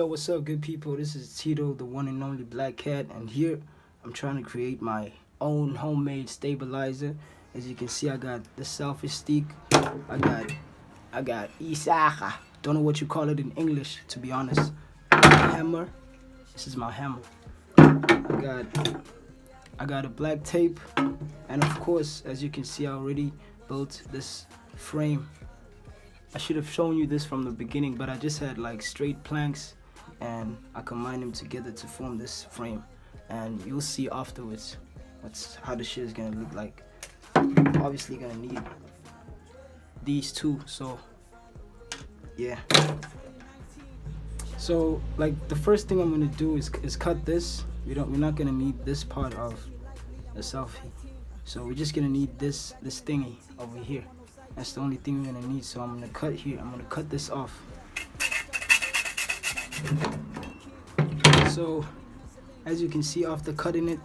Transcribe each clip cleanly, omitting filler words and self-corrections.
Yo, what's up, good people? This is T-Dow, the one and only Blackcat, and here I'm trying to create my own homemade stabilizer. As you can see, I got the selfish stick. I got Isaka. Don't know what you call it in English, to be honest. Hammer. This is my hammer. I got a black tape, and of course, as you can see, I already built this frame. I should have shown you this from the beginning, but I just had like straight planks and I combined them together to form this frame, and you'll see afterwards how the shit is gonna look like. Obviously gonna need these two, so yeah. So like the first thing I'm gonna do is cut this. We're not gonna need this part of the selfie, so we're just gonna need this thingy over here. That's the only thing we're gonna need. So I'm gonna cut here. I'm gonna cut this off. So as you can see, after cutting it,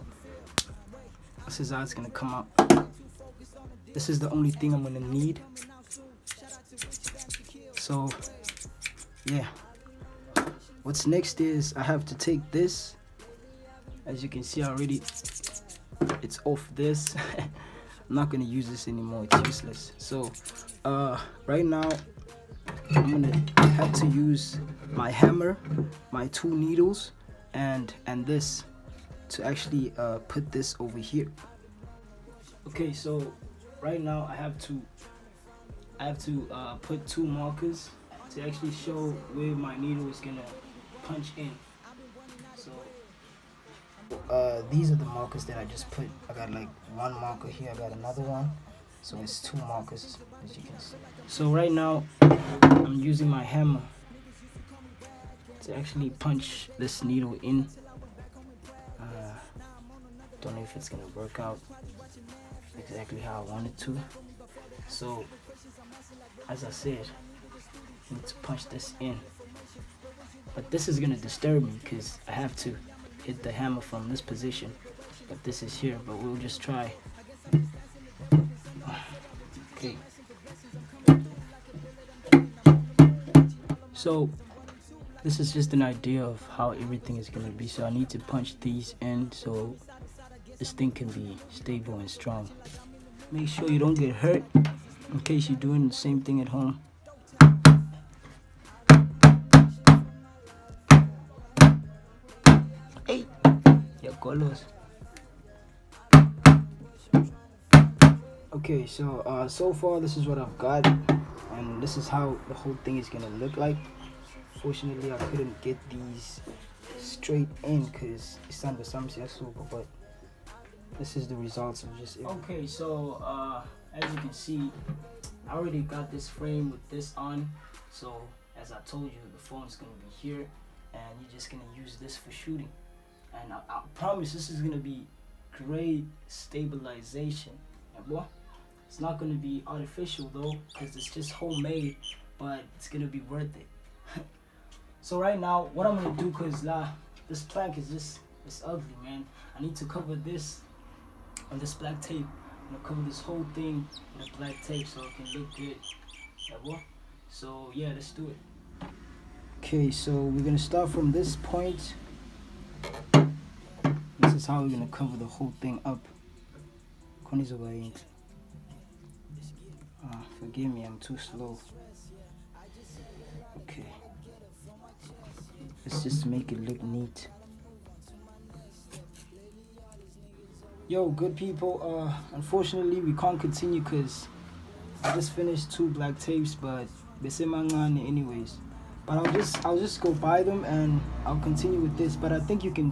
this is how it's gonna come out. This is the only thing I'm gonna need. So yeah, what's next is I have to take this. As you can see already, it's off this. I'm not gonna use this anymore, it's useless. So right now I'm gonna have to use my hammer, my 2 needles, and this to actually put this over here. Okay, so right now I have to put 2 markers to actually show where my needle is gonna punch in. So these are the markers that I just put. I got like 1 marker here, I got another one, so it's 2 markers, as you can see. So right now I'm using my hammer to actually punch this needle in. Don't know if it's gonna work out exactly how I want it to. So as I said, I need to punch this in, but this is gonna disturb me because I have to hit the hammer from this position, but this is here. But we'll just try. Okay, so this is just an idea of how everything is gonna be. So I need to punch these in so this thing can be stable and strong. Make sure you don't get hurt in case you're doing the same thing at home. Hey, ya colos. Okay, so so far this is what I've got, and this is how the whole thing is gonna look like. Fortunately, I couldn't get these straight in because it's under some super, but this is the results of just it. Okay, so as you can see, I already got this frame with this on. So as I told you, the phone's gonna be here, and you're just gonna use this for shooting. And I promise this is gonna be great stabilization. And boy, it's not gonna be artificial though, because it's just homemade, but it's gonna be worth it. So right now, what I'm gonna do, cause this plank is it's ugly, man. I need to cover this on this black tape. I'm gonna cover this whole thing with a black tape so it can look good. Yeah, boy. So yeah, let's do it. Okay, so we're gonna start from this point. This is how we're gonna cover the whole thing up. Forgive me, I'm too slow. Okay. Let's just make it look neat. Yo, good people, unfortunately we can't continue because I just finished 2 black tapes, but they say mangane anyways. But I'll just go buy them and I'll continue with this. But I think you can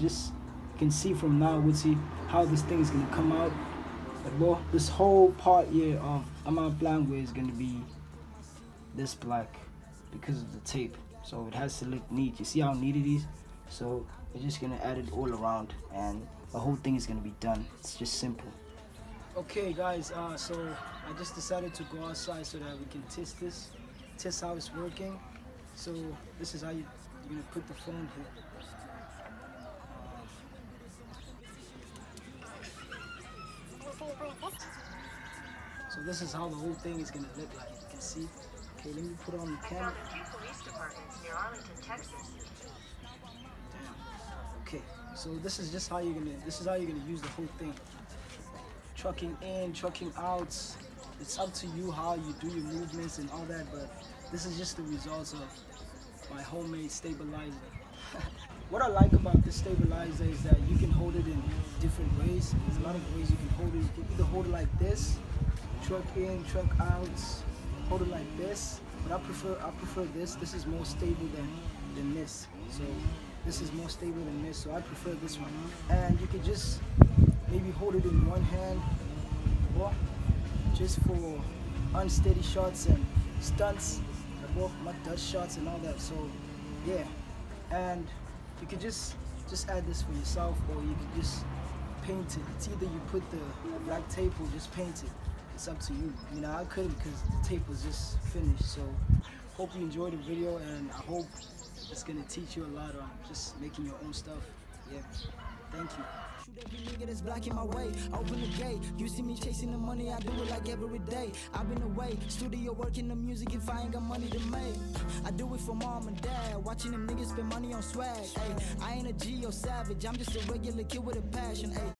see from now, we'll see how this thing is gonna come out. But well, this whole part here of Amount Blanc is gonna be this black because of the tape. So it has to look neat. You see how neat it is? So we're just gonna add it all around and the whole thing is gonna be done. It's just simple. Okay guys, so I just decided to go outside so that we can test how it's working. So this is how you're gonna put the phone here. So this is how the whole thing is gonna look like. You can see. Okay, let me put on the camera. So this is just how you're gonna use the whole thing. Trucking in, trucking out. It's up to you how you do your movements and all that, but this is just the results of my homemade stabilizer. What I like about this stabilizer is that you can hold it in different ways. There's a lot of ways you can hold it. You can either hold it like this, truck in, truck out, hold it like this. But I prefer this. This is more stable than this. So this is more stable than this. So I prefer this one. And you can just maybe hold it in one hand, or just for unsteady shots and stunts, like dust shots and all that. So yeah, and you could just add this for yourself, or you could just paint it. It's either you put the black tape or just paint it. It's up to you. You know, I couldn't because the tape was just finished. So hope you enjoyed the video, and I hope it's gonna teach you a lot on just making your own stuff. Yeah, thank you. Shoot every nigga that's blocking my way. Open the gate. You see me chasing the money, I do it like every day. I've been away, studio working the music if I ain't got money to make. I do it for mom and dad, watching them niggas spend money on swag. Ay, I ain't a G or savage, I'm just a regular kid with a passion. Ay.